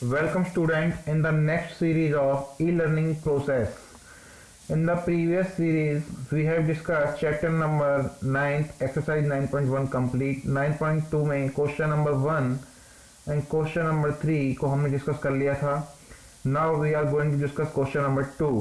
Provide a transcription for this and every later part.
Welcome student in the next series of e-learning process. In the previous series we have discussed chapter number 9 exercise 9.1 complete. 9.2 में question number 1 and question number 3 को हमने discuss कर लिया था. Now we are going to discuss question number 2.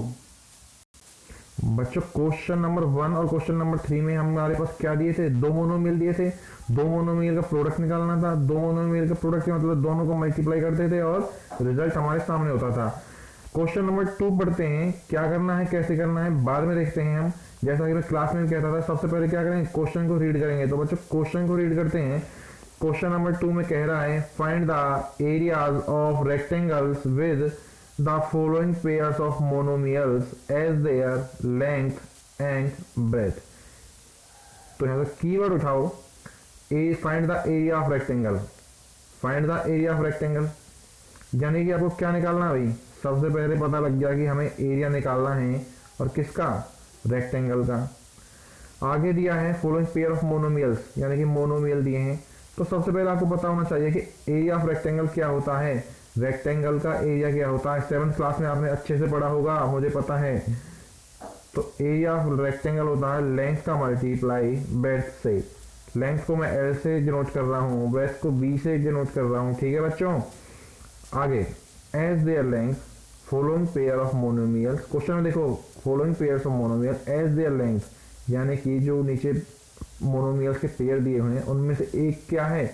बच्चों question number 1 और question number 3 में हमारे पास क्या दिए थे, दो मोनोमियल दिए थे. दो मोनोमियल का प्रोडक्ट निकालना था. दो मोनोमियल का प्रोडक्ट मतलब दोनों को मल्टीप्लाई करते थे और रिजल्ट हमारे सामने होता था. क्वेश्चन नंबर 2 पढ़ते हैं. क्या करना है, कैसे करना है, बाद में देखते हैं हम. जैसा कि मैं क्लास में कहता था, सबसे पहले क्या करेंगे, क्वेश्चन को रीड करेंगे. तो बच्चों क्वेश्चन को रीड करते हैं. क्वेश्चन नंबर 2 में कह रहा है find the areas of rectangles with the following pairs of monomials as their length and breadth. तो यहाँ से कीवर्ड उठाओ, find the area of rectangle. find the area of rectangle यानी कि आपको क्या निकालना है भाई. सबसे पहले पता लग गया कि हमें एरिया निकालना है और किसका, रेक्टेंगल का. आगे दिया है फॉलोइंग पेयर ऑफ मोनोमियल्स यानी कि मोनोमियल दिए हैं. तो सबसे पहले आपको पता होना चाहिए कि एरिया ऑफ रेक्टेंगल क्या होता है, रेक्टेंगल का एरिया क्या होता है. 7th क्लास में आपने अच्छे से पढ़ा होगा, मुझे पता है. तो एरिया ऑफ रेक्टेंगल होता है लेंथ का मल्टीप्लाई ब्रेड्थ से. लेंथ को मैं एल से डिनोट कर रहा हूँ, ब्रेड्थ को बी से डिनोट कर रहा हूँ. ठीक है बच्चों. आगे as their length following pair of monomial. Question में देखो following pair of monomial as their length यानी कि जो नीचे मोनोमियल के पेयर दिए हुए हैं उनमें से एक क्या है,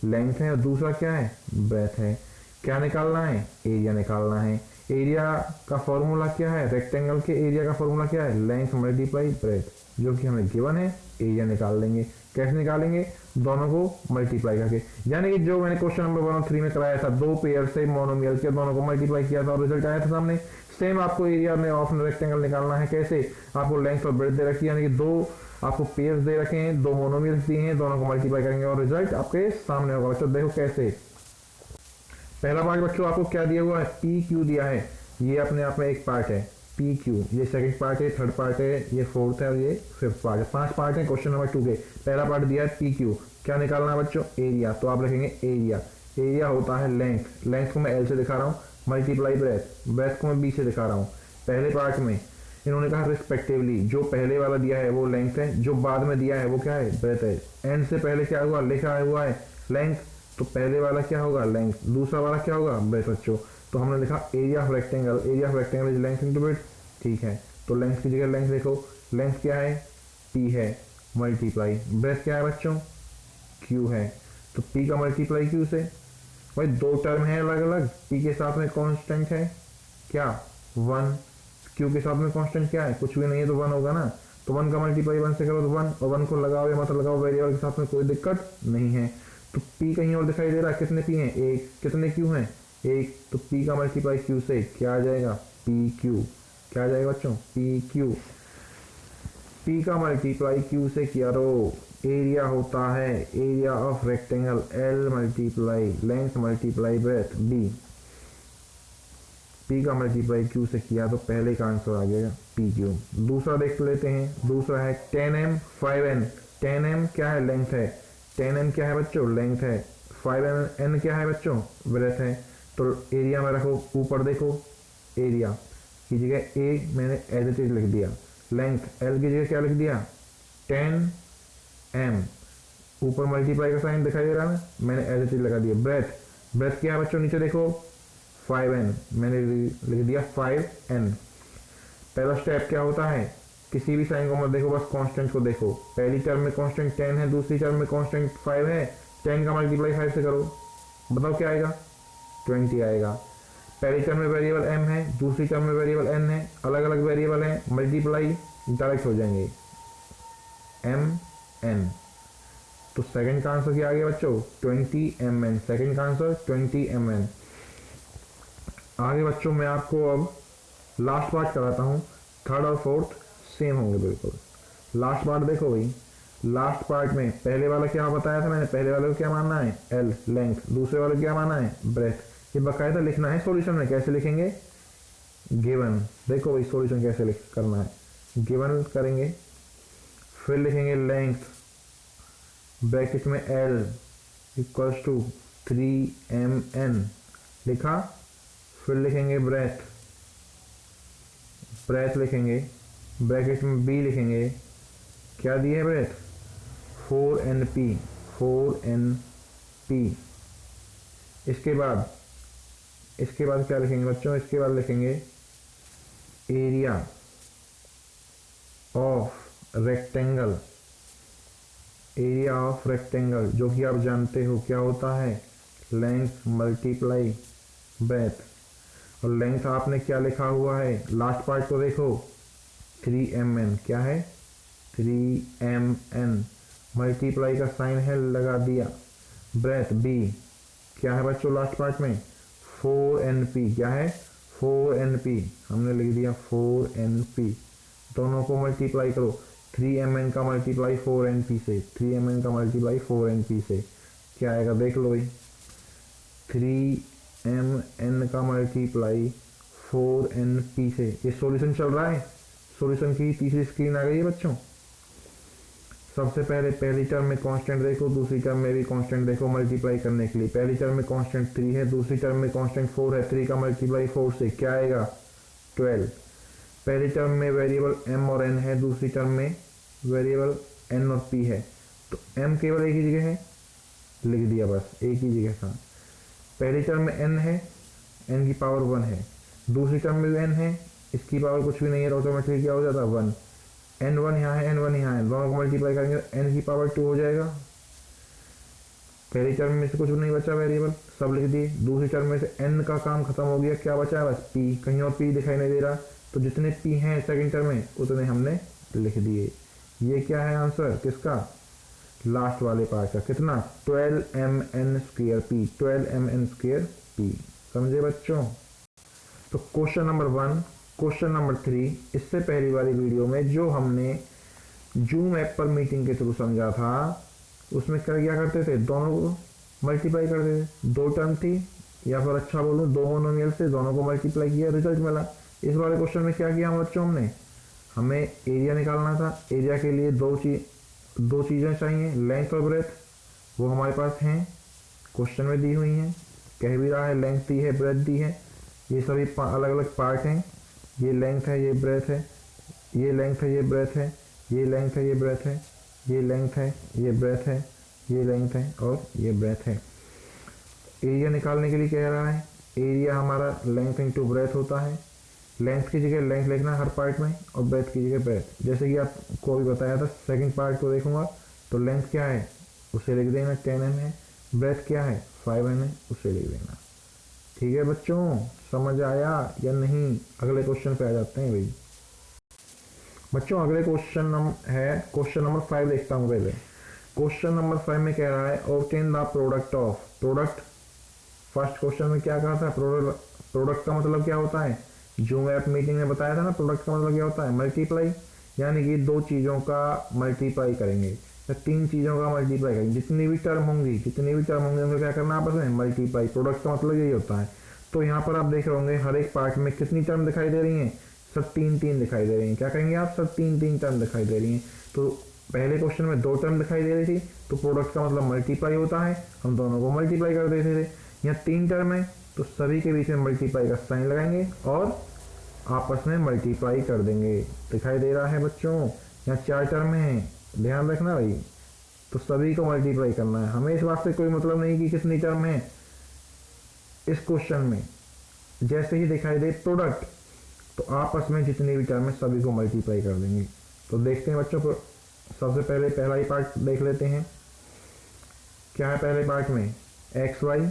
लेंथ है, और दूसरा क्या है, ब्रेथ है. क्या निकालना है, एरिया निकालना है. एरिया का फॉर्मूला क्या है, रेक्टेंगल के एरिया का फॉर्मूला क्या है, लेंथ मल्टीप्लाई ब्रेथ, जो कि हमें गिवन है. एरिया निकाल लेंगे. कैसे निकालेंगे, दोनों को मल्टीप्लाई करके. यानी कि जो मैंने क्वेश्चन नंबर 1 और 3 में कराया था, दो पेयर से मोनोमियल के दोनों को मल्टीप्लाई किया था और रिजल्ट आया था सामने. सेम आपको एरिया में ऑफ रेक्टेंगल निकालना है. कैसे, आपको लेंथ और ब्रेथ दे रखी है, यानी कि दो आपको पेयर्स दे रखे हैं, दो मोनोमियल्स दिए हैं, दोनों को मल्टीप्लाई करेंगे और रिजल्ट आपके सामने होगा. बच्चों देखो कैसे. पहला पार्ट बच्चों आपको क्या दिया हुआ है, पी क्यू दिया है. ये अपने आप में एक पार्ट है पी क्यू. ये सेकंड पार्ट है, थर्ड पार्ट है, ये फोर्थ है और ये फिफ्थ पार्ट है. 5 पार्ट है क्वेश्चन नंबर 2 के. पहला पार्ट दिया है पी क्यू. क्या निकालना है बच्चों, एरिया. तो आप लिखेंगे एरिया. एरिया होता है लेंथ. लेंथ को मैं एल से दिखा रहा हूँ, मल्टीप्लाई ब्रेथ. ब्रेथ को मैं बी से दिखा रहा हूँ. पहले पार्ट में इन्होंने कहा रिस्पेक्टिवली. जो पहले वाला दिया है वो लेंथ है, जो बाद में दिया है वो क्या है, ब्रेथ है. एंड से पहले क्या हुआ, लिखा हुआ है लेंथ. तो पहले वाला क्या होगा, लेंथ. दूसरा वाला क्या होगा, ब्रेथ. बच्चों तो हमने लिखा area of rectangle. Area of rectangle is length into breadth. ठीक है. तो लेंथ की जगह लेंथ देखो, लेंथ क्या है, पी है, मल्टीप्लाई ब्रेथ क्या है बच्चों, क्यू है. तो पी का मल्टीप्लाई क्यू से. भाई दो टर्म है अलग अलग. पी के साथ में कांस्टेंट है क्या, 1. क्यू के साथ में कांस्टेंट क्या है, कुछ भी नहीं है, तो 1 होगा ना. तो 1 का मल्टीप्लाई 1 से करो तो 1, और 1 को लगाओ या मत लगाओ, वेरिएबल के साथ में कोई दिक्कत नहीं है. तो p कहीं और दिखाई दे रहा है, कितने p हैं, एक. कितने q हैं, एक. तो p का मल्टीप्लाई q से क्या आ जाएगा, pq. क्या आ जाएगा बच्चों, pq. p का मल्टीप्लाई q से किया रो. एरिया होता है area of rectangle l multiply length multiply breath b. p का मल्टीप्लाई q से किया तो पहले का आंसर आ गया pq. दूसरा देख लेते हैं. दूसरा है 10m 5n. 10m क्या है, लेंथ है. 10n क्या है बच्चों, लेंथ है. 5n क्या है बच्चों, ब्रेथ है. तो एरिया में रखो, ऊपर देखो एरिया की जगह a मैंने एज इट इज लिख दिया. लेंथ l की जगह क्या लिख दिया, 10m. ऊपर मल्टीप्लाई का साइन दिखाई दे रहा है, मैंने एज इट इज लगा दिया. ब्रेथ. ब्रेथ क्या है बच्चों, नीचे देखो 5n, मैंने लिख दिया 5n. पहला स्टेप क्या होता है, किसी भी साइन को मत देखो, बस कांस्टेंट को देखो. पहली टर्म में कांस्टेंट 10 है, दूसरी टर्म में कांस्टेंट 5 है. 10 का मल्टीप्लाई 5 से करो, बताओ क्या आएगा, 20 आएगा. पहली टर्म में वेरिएबल m है, दूसरी टर्म में वेरिएबल n है. अलग अलग वेरिएबल हैं, मल्टीप्लाई डायरेक्ट हो जाएंगे, m n. तो सेकंड का आंसर क्या आ गया बच्चों, 20mn. सेकंड का आंसर 20mn. आगे बच्चों मैं आपको अब लास्ट पार्ट कराता हूँ. थर्ड और फोर्थ सेम होंगे बिल्कुल. लास्ट पार्ट देखो भाई. लास्ट पार्ट में पहले वाला क्या बताया था मैंने, पहले वाले को क्या मानना है, एल लेंथ. दूसरे वाले को क्या मानना है, ब्रेथ. ये बकायदा लिखना है सॉल्यूशन में. कैसे लिखेंगे, गिवन. देखो भाई सॉल्यूशन कैसे लिख करना है. गिवन करेंगे, फिर लिखेंगे लेंथ ब्रैकेट में एल इक्वल्स टू 3mn लिखा, फिर लिखेंगे ब्रेथ, ब्रेथ लिखेंगे, ब्रैकेट में बी लिखेंगे, क्या दिया है ब्रेथ, 4NP, 4NP। इसके बाद क्या लिखेंगे बच्चों, इसके बाद लिखेंगे area of rectangle, area of rectangle जो कि आप जानते हो क्या होता है, लेंथ मल्टीप्लाई ब्रेथ। और लेंथ आपने क्या लिखा हुआ है, लास्ट पार्ट को देखो, 3mn, क्या है 3mn, मल्टीप्लाई का साइन है लगा दिया, ब्रेथ बी, क्या है बच्चों लास्ट पार्ट में, 4NP, क्या है 4NP, हमने लिख दिया 4NP। दोनों को मल्टीप्लाई करो, 3mn का मल्टीप्लाई 4NP से, 3mn का मल्टीप्लाई 4NP से, क्या आएगा देख लो भाई, 3mn का मल्टीप्लाई 4NP से। ये सॉल्यूशन चल रहा है, सॉल्यूशन की तीसरी स्क्रीन आ गई है बच्चों। सबसे पहले पहली टर्म में कांस्टेंट देखो, दूसरी टर्म में भी कांस्टेंट देखो मल्टीप्लाई करने के लिए। पहली टर्म में कांस्टेंट 3 है, दूसरी टर्म में कांस्टेंट 4 है, 3 का मल्टीप्लाई 4 से क्या आएगा 12। पहली टर्म में वेरिएबल m और n है, दूसरी टर्म में वेरिएबल n और p है, तो m केवल एक ही जगह है, लिख दिया बस एक ही जगह था। पहली टर्म में n है, n की पावर 1 है, दूसरी टर्म में भी n है, इसकी पावर कुछ भी नहीं है, ऑटोमेटिकली क्या हो जाता 1, n1 यहाँ है, n1 यहाँ है, दोनों को मल्टीप्लाई करेंगे n की पावर 2 हो जाएगा। पहली टर्म में से कुछ नहीं बचा वेरिएबल, सब लिख दिए। दूसरी टर्म में से n का काम खत्म हो गया, क्या बचा है बस p, कहीं और p दिखाई नहीं दे रहा, तो जितने p हैं सेकंड टर्म में उतने हमने लिख दिए। ये क्या है आंसर किसका, लास्ट वाले पार्ट का, कितना 12mn square p, 12mn square p। समझे बच्चों। तो क्वेश्चन नंबर 1, क्वेश्चन नंबर 3, इससे पहली वाली वीडियो में जो हमने जूम ऐप पर मीटिंग के थ्रू समझा था, उसमें क्या करते थे, दोनों को मल्टीप्लाई करते थे, दो टर्म थी या फिर अच्छा बोलूँ दो मोनोमियल से दोनों को मल्टीप्लाई किया, रिजल्ट मिला। इस वाले क्वेश्चन में क्या किया बच्चों, हमने हमें एरिया निकालना था। एरिया के लिए दो चीज़ें चाहिए, लेंथ और ब्रेथ, वो हमारे पास हैं, क्वेश्चन में दी हुई हैं, कह भी रहा है लेंथ दी है ब्रेथ दी है, ये सभी अलग अलग पार्ट हैं, ये लेंथ है ये ब्रेथ है, ये लेंथ है ये ब्रेथ है, ये लेंथ है ये ब्रेथ है, ये लेंथ है ये ब्रेथ है, ये लेंथ है और ये ब्रेथ है। एरिया निकालने के लिए कह रहा है, एरिया हमारा लेंथ इंटू ब्रेथ होता है, लेंथ की जगह लेंथ लिखना हर पार्ट में और ब्रेथ की जगह ब्रेथ। जैसे कि आपको अभी बताया था, सेकंड पार्ट को देखूंगा तो लेंथ क्या है उसे लिख देना 10m है, ब्रेथ क्या है 5m है, उसे लिख देना। ठीक है बच्चों, समझ आया या नहीं। अगले क्वेश्चन पे आ जाते हैं भाई। बच्चों अगले क्वेश्चन है क्वेश्चन नंबर 5, देखता हूँ पहले। क्वेश्चन नंबर 5 में कह रहा है obtain the product of, product first question में क्या कहा था, प्रोडक्ट का मतलब क्या होता है, जूम ऐप मीटिंग में बताया था ना, प्रोडक्ट का मतलब क्या होता है मल्टीप्लाई, यानी कि दो चीज़ों का मल्टीप्लाई करेंगे या तीन चीज़ों का मल्टीप्लाई करेंगे, जितनी भी टर्म होंगी उनको क्या करना आपस में मल्टीप्लाई। प्रोडक्ट का मतलब यही होता है। तो यहाँ पर आप देख रहे होंगे हर एक पार्ट में कितनी टर्म दिखाई दे रही हैं, सब तीन दिखाई दे रही हैं। क्या कहेंगे आप, सब तीन टर्म दिखाई दे रही हैं। तो पहले क्वेश्चन में दो टर्म दिखाई दे रही थी, तो प्रोडक्ट का मतलब मल्टीप्लाई होता है, हम दोनों को मल्टीप्लाई कर देते थे। यहाँ तीन टर्म है तो सभी के बीच में मल्टीप्लाई का साइन लगाएंगे और आपस में मल्टीप्लाई कर देंगे। दिखाई दे रहा है बच्चों। यहाँ चार टर्म है, ध्यान रखना भाई, तो सभी को मल्टीप्लाई करना है। हमें इस बात से कोई मतलब नहीं कि कितनी टर्म है इस क्वेश्चन में, जैसे ही दिखाई दे प्रोडक्ट तो आपस में जितनी भी टर्म है सभी को मल्टीप्लाई कर देंगे। तो देखते हैं बच्चों को, सबसे पहले पहला ही पार्ट देख लेते हैं। क्या है पहले पार्ट में, एक्स वाई,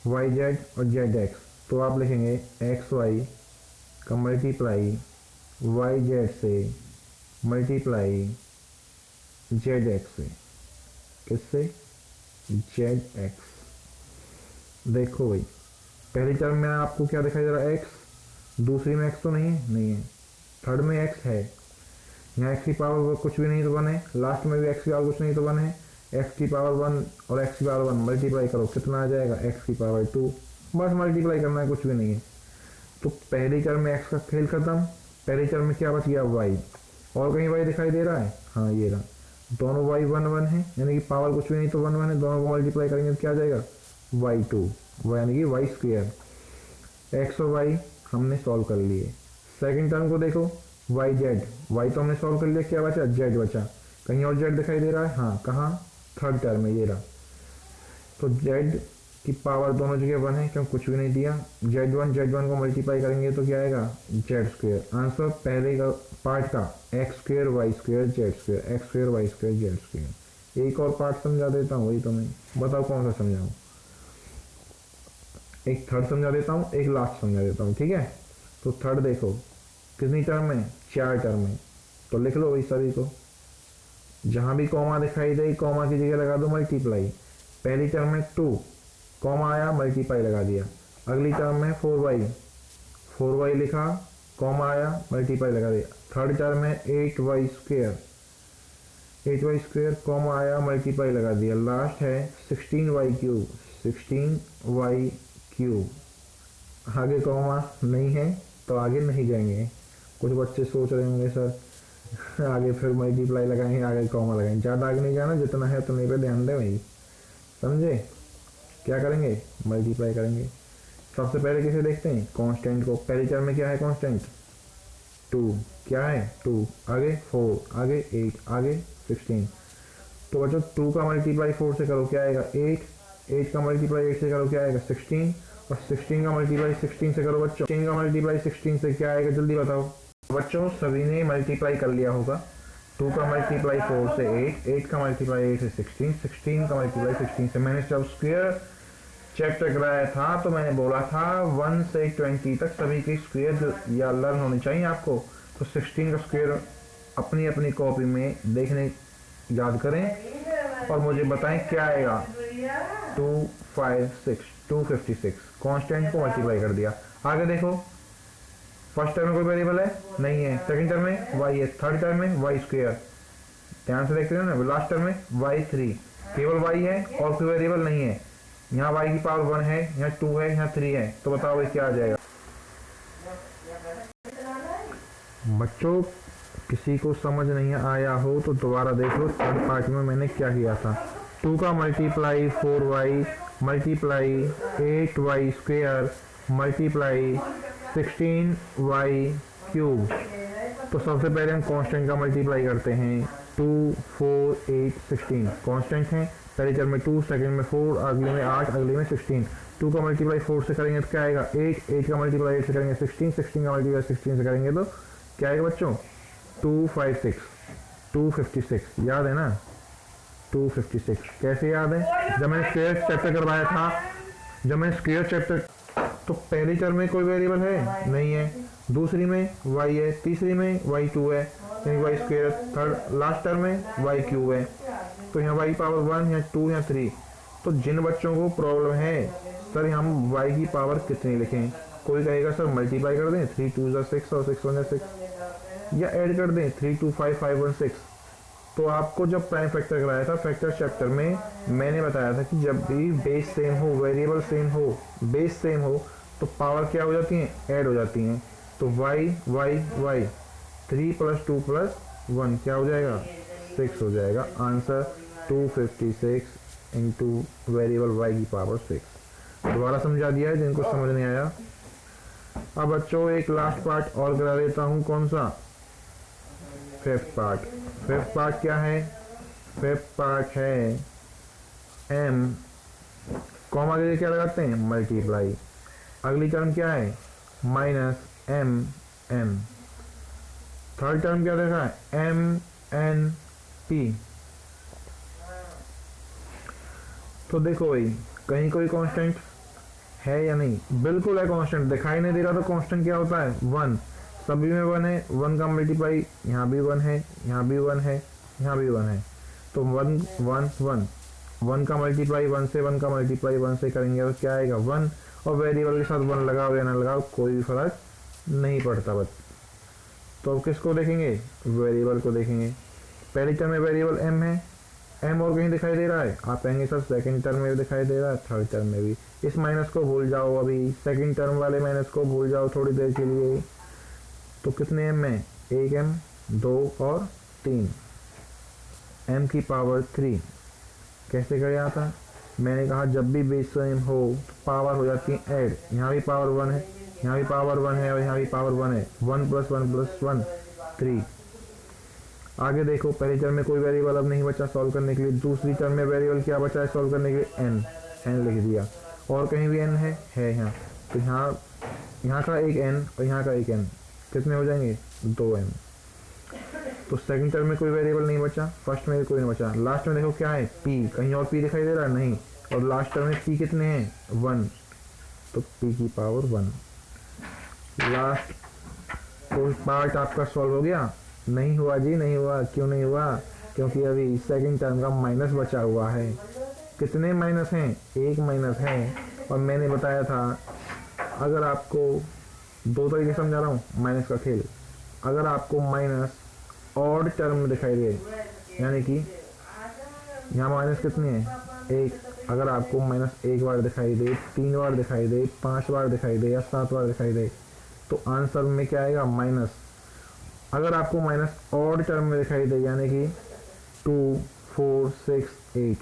वाई जेड और जेड एक्स। तो आप लिखेंगे एक्स वाई का मल्टीप्लाई वाई जेड से मल्टीप्लाई जेड एक्स से, किससे, जेड एक्स। देखो भाई पहली टर्म में आपको क्या दिखाई दे रहा है, एक्स, दूसरी में एक्स तो नहीं है, थर्ड में एक्स है, यहाँ एक्स की पावर कुछ भी नहीं तो वन है, लास्ट में भी एक्स की पावर कुछ नहीं तो वन है, एक्स की पावर 1 और एक्स की पावर 1 मल्टीप्लाई करो, कितना आ जाएगा एक्स की पावर 2, बस मल्टीप्लाई करना है, कुछ भी नहीं है। तो पहली टर्म में एक्स का खेल खत्म, पहली टर्म में क्या बच गया वाई, और कहीं वाई दिखाई दे रहा है, हाँ ये रहा, दोनों वाई 1 1 है, यानी कि पावर कुछ भी नहीं तो 1 1 है, दोनों को मल्टीप्लाई करेंगे तो क्या आ जाएगा y2, वो यानी कि वाई स्क्वेयर। एक्स और वाई हमने सॉल्व कर लिए। सेकंड टर्म को देखो, वाई जेड, वाई तो हमने सॉल्व कर लिया, क्या बचा, जेड बचा। कहीं और जेड दिखाई दे रहा है, हाँ कहाँ, थर्ड टर्म में ये रहा। तो जेड की पावर दोनों जगह 1 है, क्यों कुछ भी नहीं दिया। जेड वन को मल्टीप्लाई करेंगे तो क्या आएगा, जेड स्क्वेयर। आंसर पहले का पार्ट का x square y square z square, x square y square z square. एक और पार्ट समझा देता हूँ, वही तुम्हें बताओ कौन सा समझाऊँ। एक थर्ड समझा देता हूँ, एक लास्ट समझा देता हूँ, ठीक है। तो थर्ड देखो कितनी टर्म है, 4 टर्म है। तो लिख लो वही सभी को, जहाँ भी कॉमा दिखाई दे कॉमा की जगह लगा दो मल्टीप्लाई। पहली टर्म में 2 कॉमा आया, मल्टीप्लाई लगा दिया। अगली टर्म में 4y लिखा, कॉमा आया, मल्टीप्लाई लगा दिया। थर्ड टर्म में 8y स्क्वेयर कॉमा आया, मल्टीप्लाई लगा दिया। लास्ट है 16y क्यूब। आगे कॉमा नहीं है तो आगे नहीं जाएंगे। कुछ बच्चे सोच रहे होंगे सर आगे फिर मल्टीप्लाई लगाएंगे, आगे कॉमा लगाएंगे। ज़्यादा आगे नहीं जाना, जितना है उतने पे ध्यान दें भाई, समझे। क्या करेंगे, मल्टीप्लाई करेंगे। सबसे पहले किसे देखते हैं, कांस्टेंट को। पहली टर्म में क्या है कांस्टेंट, 2, क्या है 2, आगे 4, आगे 8, आगे 16। तो बच्चों 2 का मल्टीप्लाई 4 से करो क्या आएगा, 8 का मल्टीप्लाई 8 से करो क्या आएगा, 16। और 16 का मल्टीप्लाई 16 से करो बच्चों, 16 का मल्टीप्लाई 16 से क्या आएगा, जल्दी बताओ बच्चों। सभी ने मल्टीप्लाई कर लिया होगा। 2 का मल्टीप्लाई 4 से 8 का मल्टीप्लाई 8 से 16 का मल्टीप्लाई 16 से। मैंने जब स्क्वायर चैप्टर कराया था तो मैंने बोला था 1 से 20 तक सभी के स्क्वायर या लर्न होने चाहिए आपको। तो 16 का स्क्वायर अपनी अपनी कॉपी में देखने याद करें और मुझे बताएं क्या आएगा, 256 कांस्टेंट को मल्टीप्लाई कर दिया। आगे देखो, फर्स्ट टर्म में कोई वेरिएबल है नहीं है, सेकंड टर्म में y है, थर्ड टर्म में y स्क्वायर, ध्यान से देखते हो ना। लास्ट टर्म में y3, केवल y है और कोई वेरिएबल नहीं है। यहाँ y की पावर 1 है, यहाँ 2 है, यहाँ 3 है। तो बताओ भाई क्या आ जाएगा बच्चों। किसी को समझ नहीं आया हो तो दोबारा देख लो, थर्ड पार्ट में मैंने क्या किया था। 2 का multiply 4y multiply 8y square multiply 16y cube. तो सबसे पहले हम कांस्टेंट का मल्टीप्लाई करते हैं। 2 4 8 16 कांस्टेंट हैं। पहले टर्म में 2, सेकंड में 4, अगले में 8, अगले में 16। 2 का मल्टीप्लाई 4 से करेंगे तो क्या आएगा, 8 का मल्टीप्लाई 8 से करेंगे 16 का मल्टीप्लाई 16 से करेंगे तो क्या आएगा बच्चों, 256 याद है ना। 256 कैसे याद है, जब मैंने स्क्वायर चैप्टर करवाया था, तो पहली टर्म में कोई वेरिएबल है नहीं है, दूसरी में y है, तीसरी में y2 है यानी y square, third last term में y क्यूब है। तो यहाँ y पावर 1, यहाँ 2, यहाँ 3। तो जिन बच्चों को प्रॉब्लम है सर हम y की पावर कितनी लिखें, कोई कहेगा सर मल्टीप्लाई कर दें, 3 2 6 और 6 1 6, या ऐड कर दें 3 2 5 5 1 6। तो आपको जब प्राइम फैक्टर कराया था फैक्टर चैप्टर में मैंने बताया था कि जब भी बेस सेम हो, वेरिएबल सेम हो, बेस सेम हो तो पावर क्या हो जाती हैं, ऐड हो जाती हैं। तो y 3 + 2 + 1 क्या हो जाएगा, 6 हो जाएगा। आंसर 256 इंटू वेरिएबल y की पावर 6। दोबारा समझा दिया है जिनको समझ नहीं आया। अब बच्चों एक लास्ट पार्ट और करा देता हूँ, कौन सा, फिफ्थ पार्ट क्या है, फिफ्थ पार्ट है m, कॉमा के लिए क्या लगाते हैं, मल्टीप्लाई। अगली टर्म क्या है, -m। थर्ड टर्म क्या देखा है, m/n/p। तो देखो भाई कहीं कोई कांस्टेंट है या नहीं, बिल्कुल है कांस्टेंट, दिखाई नहीं दे रहा तो कांस्टेंट क्या होता है, 1। सभी में 1 है, 1 का मल्टीप्लाई यहाँ भी 1 है, यहाँ भी 1 है, यहाँ भी 1 है। तो 1 1 1, 1 का मल्टीप्लाई 1 से, 1 का मल्टीप्लाई 1 से करेंगे तो क्या आएगा, 1। और वेरिएबल के साथ 1 लगाओ या ना लगाओ कोई भी फर्क नहीं पड़ता बस। तो अब किसको देखेंगे, वेरिएबल को देखेंगे। पहली टर्म में वेरिएबल m है, m और कहीं दिखाई दे रहा है, आप कहेंगे सर सेकंड टर्म में भी दिखाई दे रहा है, थर्ड टर्म में भी। इस माइनस को भूल जाओ, अभी सेकंड टर्म वाले माइनस को भूल जाओ थोड़ी देर के लिए। तो कितने m है, 1 m 2 और 3, m की पावर 3 कैसे कर आता, मैंने कहा जब भी बेस सेम हो तो पावर हो जाती है ऐड। यहाँ भी पावर 1 है, यहाँ भी पावर 1 है और यहाँ भी पावर 1 है। 1 + 1 + 1 3। आगे देखो, पहली टर्म में कोई वेरिएबल अब नहीं बचा सॉल्व करने के लिए। दूसरी टर्म में वेरिएबल क्या बचा है सॉल्व करने के लिए? n लिख दिया। और कहीं भी n है यहाँ। तो यहाँ का एक n और यहाँ का एक n, कितने हो जाएंगे? 2n। तो सेकंड टर्म में कोई वेरिएबल नहीं बचा, फर्स्ट में कोई नहीं बचा। लास्ट में देखो क्या है? p। कहीं और p दिखाई दे रहा है? नहीं। और लास्ट टर्म में p कितने हैं? 1। तो p की पावर 1। लास्ट तो पार्ट आपका सॉल्व हो गया? नहीं हुआ जी, नहीं हुआ। क्यों नहीं हुआ? क्योंकि अभी सेकंड टर्म का माइनस बचा हुआ है। कितने माइनस हैं? एक माइनस है। और मैंने बताया था, अगर आपको दो तरीके समझा रहा हूँ माइनस का खेल। अगर आपको माइनस ऑड टर्म में दिखाई दे, यानी कि यहाँ माइनस कितने हैं? एक। अगर आपको माइनस एक बार दिखाई दे, 3 बार दिखाई दे, 5 बार दिखाई दे या 7 बार दिखाई दे, तो आंसर में क्या आएगा? माइनस। अगर आपको माइनस ऑड टर्म में दिखाई दे, यानी कि 2, 4, 6, 8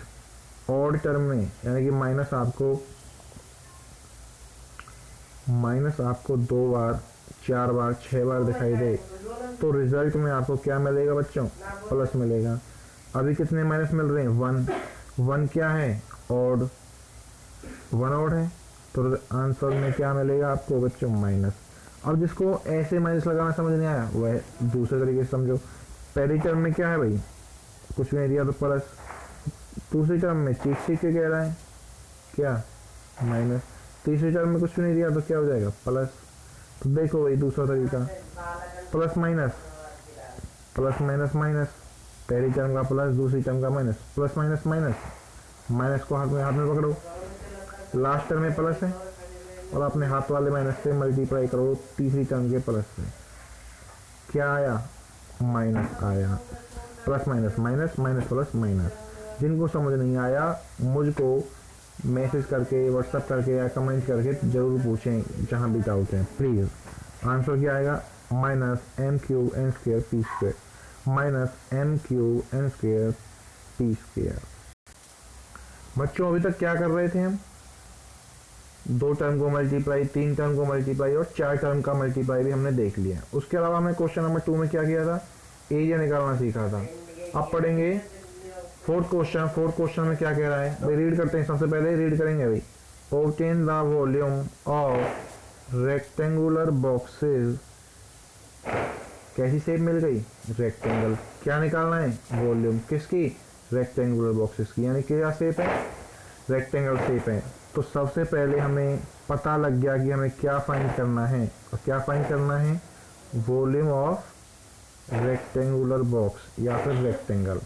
ऑड टर्म में, यानी कि माइनस आपको 2 बार, 4 बार, 6 बार दिखाई दे, तो रिजल्ट में आपको क्या मिलेगा बच्चों? प्लस मिलेगा। अभी कितने माइनस मिल रहे हैं? 1 क्या है? ऑड। 1 ऑड है, तो आंसर में क्या मिलेगा आपको बच्चों? माइनस। अब जिसको ऐसे माइनस लगाना समझ नहीं आया, वह दूसरे तरीके से समझो। पहली टर्म में क्या है भाई? कुछ भी नहीं दिया तो प्लस। दूसरी टर्म में चीख के कह रहा है क्या? माइनस। तीसरी टर्म में कुछ भी नहीं दिया तो क्या हो जाएगा? प्लस। तो देखो भाई दूसरा तरीका, plus minus, plus minus minus. पहली टर्म का प्लस, दूसरी टर्म का minus, plus minus minus. Minus को हाथ में पकड़ो, लास्ट टर्म में प्लस है और अपने हाथ वाले माइनस से मल्टीप्लाई करो तीसरी टर्म के प्लस से। क्या आया? माइनस आया। Plus minus minus, minus plus minus. जिनको समझ नहीं आया मुझको मैसेज करके, व्हाट्सएप करके या कमेंट करके जरूर पूछें, जहाँ भी डाउट है प्लीज़। आंसर क्या आएगा? -m³ n² p²। -m³ n² p²। बच्चों अभी तक क्या कर रहे थे हम? 2 टर्म को मल्टीप्लाई, 3 टर्म को मल्टीप्लाई और 4 टर्म का मल्टीप्लाई भी हमने देख लिया। उसके अलावा हमने क्वेश्चन नंबर 2 में क्या किया था? एरिया निकालना सीखा था। अब पढ़ेंगे फोर्थ क्वेश्चन। फोर्थ क्वेश्चन में क्या कह रहा है भाई? रीड करते हैं। सबसे पहले रीड करेंगे भाई। Obtain the volume of rectangular boxes. कैसी शेप मिल गई? रेक्टेंगल। क्या निकालना है? वॉल्यूम किसकी? रेक्टेंगुलर बॉक्सेस की। यानी क्या शेप है? रेक्टेंगल शेप है। तो सबसे पहले हमें पता लग गया कि हमें क्या फाइंड करना है। और क्या फाइंड करना है? वॉल्यूम ऑफ रेक्टेंगुलर बॉक्स या फिर रेक्टेंगल।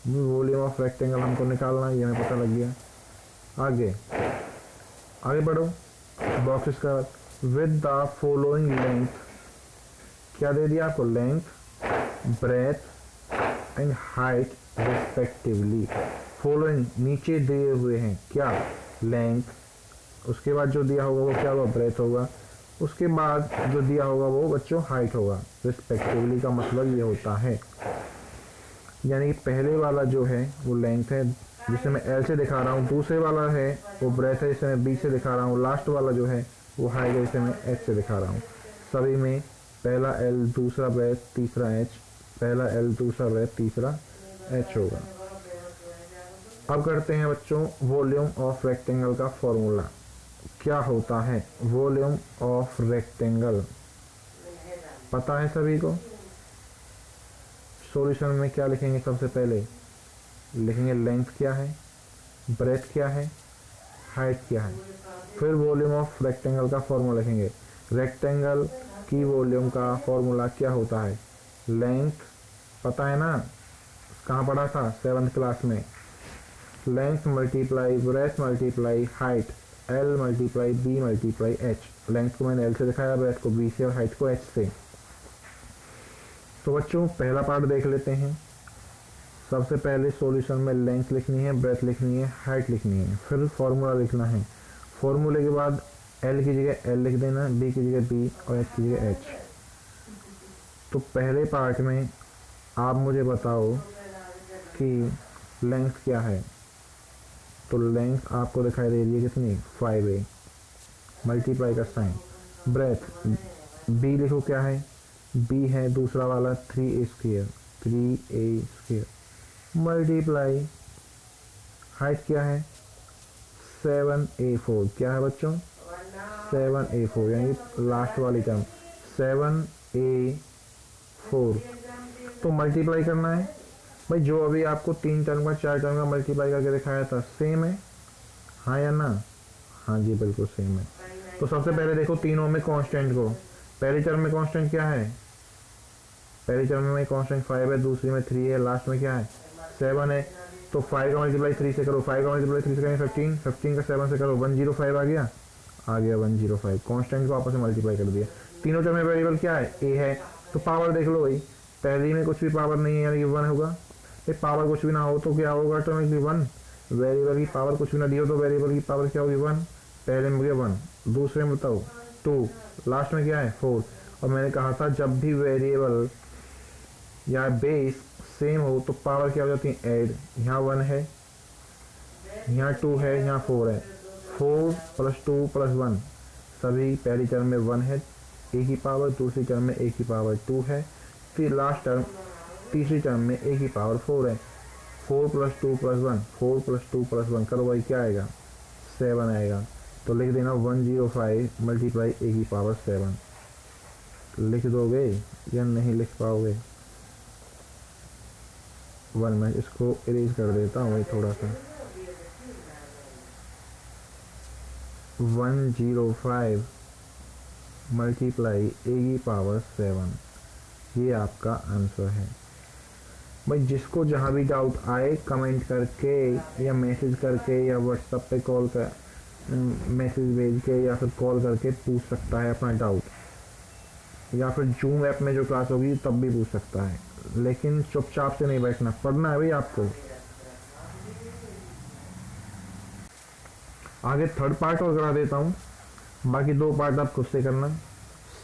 वॉल्यूम ऑफ रेक्टेंगल हमको निकालना है, ये हमें पता लग गया। आगे बढ़ो। बॉक्सेस का विद द फॉलोइंग लेंथ। क्या दे दिया आपको? Length, breadth and height respectively. Following नीचे दिए हुए हैं क्या? लेंथ। उसके बाद जो दिया होगा वो क्या होगा? ब्रेथ होगा। उसके बाद जो दिया होगा वो बच्चों हाइट होगा। रिस्पेक्टिवली का मतलब ये होता है, यानी कि पहले वाला जो है वो लेंथ है जिसे मैं L से दिखा रहा हूँ, दूसरे वाला है वो ब्रेथ है जिसे मैं B से दिखा रहा हूँ, लास्ट वाला जो है वो हाइट है जिसे मैं H से दिखा रहा हूँ। सभी में पहला L, दूसरा ब्रेथ, तीसरा H, पहला L, दूसरा ब्रेथ, तीसरा H होगा। अब करते हैं बच्चों वॉल्यूम ऑफ रेक्टेंगल का फॉर्मूला। क्या होता है वॉल्यूम ऑफ रेक्टेंगल? पता है सभी को? सॉल्यूशन में क्या लिखेंगे? सबसे पहले लिखेंगे लेंथ क्या है, ब्रेथ क्या है, हाइट क्या है। फिर वॉल्यूम ऑफ रेक्टेंगल का फॉर्मूला लिखेंगे। रेक्टेंगल की वॉल्यूम का फॉर्मूला क्या होता है? लेंथ पता है ना, कहाँ पढ़ा था? 7th क्लास में। Length multiply breadth multiply height, L multiply B multiply H। Length को मैंने L से दिखाया, ब्रेथ को B से और हाइट को H से। तो बच्चों पहला पार्ट देख लेते हैं। सबसे पहले सॉल्यूशन में लेंथ लिखनी है, ब्रेथ लिखनी है, हाइट लिखनी है, फिर फॉर्मूला लिखना है। फॉर्मूले के बाद L की जगह L लिख देना, B की जगह B और H की जगह H। तो पहले पार्ट में आप मुझे बताओ कि लेंथ क्या है। तो लेंथ आपको दिखाई दे रही है कितनी 5a, मल्टीप्लाई का साइन, ब्रेथ b लिखो क्या है, b है दूसरा वाला 3a square, 3a square multiply height क्या है 7a4, क्या है बच्चों 7a4, यानी लास्ट वाली टर्म 7a4। तो मल्टीप्लाई करना है भाई, जो अभी आपको 3 टर्म का 4 टर्म का मल्टीप्लाई करके दिखाया था सेम है, हाँ या ना, हाँ जी बिल्कुल सेम है। तो सबसे पहले देखो तीनों में कांस्टेंट को, पहली टर्म में कांस्टेंट क्या है, पहली टर्म में कांस्टेंट 5 है, दूसरी में 3 है, लास्ट में क्या है 7 है। तो 5 का मल्टीप्लाई 3 से करो, 5 का मल्टीप्लाई 3 से करेंगे 15, 15 का 7 से करो 105 आ गया, 105। कांस्टेंट को आपस में मल्टीप्लाई कर दिया। तीनों टर्म में वेरिएबल क्या है ए है, तो पावर देख लो भाई, पहली में कुछ भी पावर नहीं है यानी कि 1 होगा, पावर कुछ भी ना हो तो क्या होगा ऑटोमेटिकली 1, वेरिएबल की पावर कुछ भी ना दी हो तो वेरिएबल की पावर क्या होगी 1, पहले में 1, दूसरे में बताओ 2, लास्ट में क्या है 4। और मैंने कहा था जब भी वेरिएबल या बेस सेम हो तो पावर क्या हो जाती है ऐड, यहाँ 1 है, यहाँ 2 है, यहाँ 4 है, 4 + 2 + 1, सभी पहली टर्म में 1 है ए की पावर, दूसरी टर्म में ए की पावर 2 है, फिर लास्ट टर्म तीसरी टर्म में ए की पावर 4 है, 4 + 2 + 1, 4 + 2 + 1 करो भाई क्या आएगा 7 आएगा। तो लिख देना 105 मल्टीप्लाई ए की पावर 7, लिख दोगे या नहीं लिख पाओगे 1, मैं इसको इरेज कर देता हूँ थोड़ा सा, 105 मल्टीप्लाई ए की पावर 7, ये आपका आंसर है भाई। जिसको जहाँ भी डाउट आए कमेंट करके या मैसेज करके या व्हाट्सएप पे कॉल कर मैसेज भेज के या फिर कॉल करके पूछ सकता है अपना डाउट, या फिर जूम ऐप में जो क्लास होगी तब भी पूछ सकता है, लेकिन चुपचाप से नहीं बैठना, पढ़ना है भाई आपको। आगे थर्ड पार्ट और करा देता हूँ, बाकी 2 पार्ट आप खुद से करना,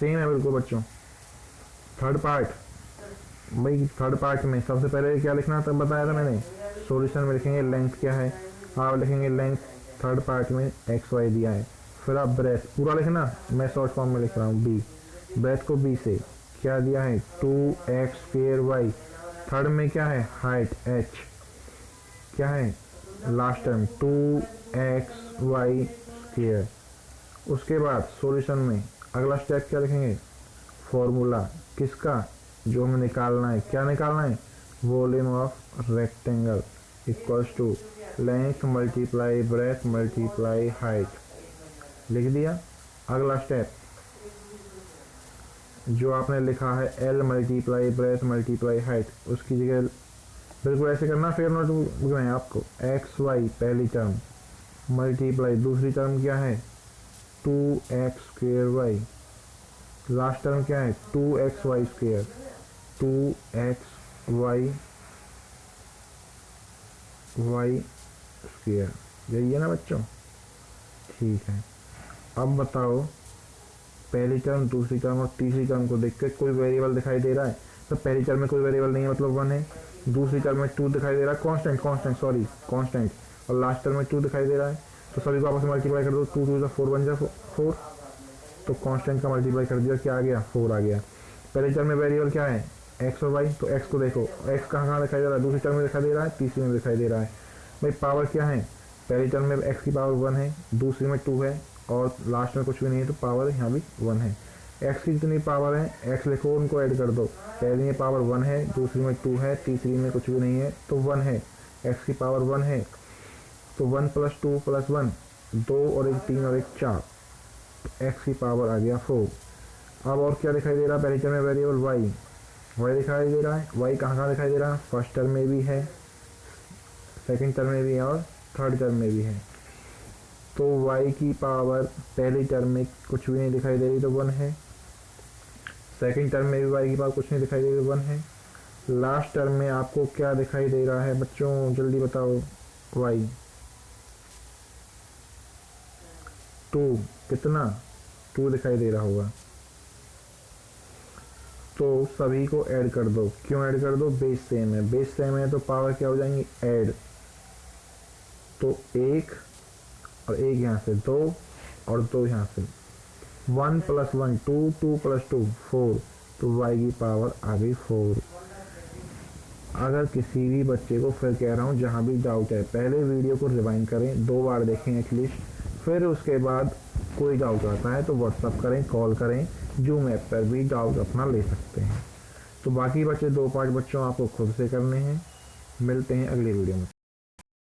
सेम है बिल्कुल बच्चों। थर्ड पार्ट भाई, थर्ड पार्ट में सबसे पहले क्या लिखना था बताया था मैंने, सॉल्यूशन में लिखेंगे लेंथ क्या है, आप लिखेंगे लेंथ थर्ड पार्ट में एक्स वाई दिया है, फिर आप ब्रेथ पूरा लिखना, मैं शॉर्ट फॉर्म में लिख रहा हूँ बी, ब्रेथ को बी से क्या दिया है 2x²y, थर्ड में क्या है हाइट h, क्या है लास्ट टर्म 2xy²। उसके बाद सॉल्यूशन में अगला स्टेप क्या लिखेंगे, फॉर्मूला किसका जो हमें निकालना है, क्या निकालना है volume of rectangle equals to length multiply breadth multiply height, लिख दिया। अगला स्टेप जो आपने लिखा है L multiply breadth multiply height, उसकी जगह बिल्कुल ऐसे करना, फिर नोट में आपको xy पहली टर्म मल्टीप्लाई दूसरी टर्म क्या है 2x²y, लास्ट टर्म क्या है 2xy², 2xy² यही है ना बच्चों, ठीक है। अब बताओ पहली टर्म दूसरी टर्म और तीसरी टर्म को देख के कोई वेरिएबल दिखाई दे रहा है, तो पहली टर्म में कोई वेरिएबल नहीं है मतलब 1 है, दूसरी टर्म में 2 दिखाई दे रहा है कांस्टेंट, और लास्ट टर्म में 2 दिखाई दे रहा है, तो सभी को आपस में मल्टीप्लाई कर दो, 2 2 4 बन जाए 4, तो कांस्टेंट का मल्टीप्लाई कर दिया क्या आ गया 4 आ गया। पहले टर्म में वेरिएबल क्या है एक्स और वाई, तो एक्स को देखो एक्स कहाँ दिखाई दे रहा है, दूसरी टर्म में दिखाई दे रहा है, तीसरी में दिखाई दे रहा है। भाई पावर क्या है, पहली टर्म में एक्स की पावर 1 है, दूसरी में 2 है और लास्ट में कुछ भी नहीं है, तो पावर यहाँ भी 1 है। एक्स की जितनी पावर है एक्स लिखो उनको ऐड कर दो, पहली में पावर 1 है, दूसरी में 2 है, तीसरी में कुछ भी नहीं है तो 1 है, एक्स की पावर 1 है, तो 1 + 2 + 1 2 और 1 3 और 1 4, एक्स की पावर आ गया 4। अब और क्या दिखाई दे रहा है, पहली टर्म में वेरिएबल वाई दिखाई दे रहा है, वाई कहाँ दिखाई दे रहा है, फर्स्ट टर्म में भी है, सेकंड टर्म में भी है और थर्ड टर्म में भी है। तो y की पावर पहली टर्म में कुछ भी नहीं दिखाई दे रही तो 1 है, सेकंड टर्म में भी y की पावर कुछ नहीं दिखाई दे रही तो 1 है, लास्ट टर्म में आपको क्या दिखाई दे रहा है बच्चों जल्दी बताओ, y 2 कितना 2 दिखाई दे रहा होगा, तो सभी को ऐड कर दो। क्यों ऐड कर दो, बेस सेम है, बेस सेम है तो पावर क्या हो जाएंगी ऐड, तो 1 और 1 यहाँ से 2 और 2 यहाँ से 1 + 1 2 2 + 2 4 तो y की पावर आ गई 4। अगर किसी भी बच्चे को फिर कह रहा हूँ जहाँ भी डाउट है पहले वीडियो को रिवाइंड करें, 2 बार देखें एटलीस्ट, फिर उसके बाद कोई डाउट आता है तो व्हाट्सअप करें, कॉल करें, जूम ऐप पर भी डाउट अपना ले सकते हैं। तो बाकी बच्चे 2 पार्ट बच्चों आपको खुद से करने हैं। मिलते हैं अगली वीडियो में।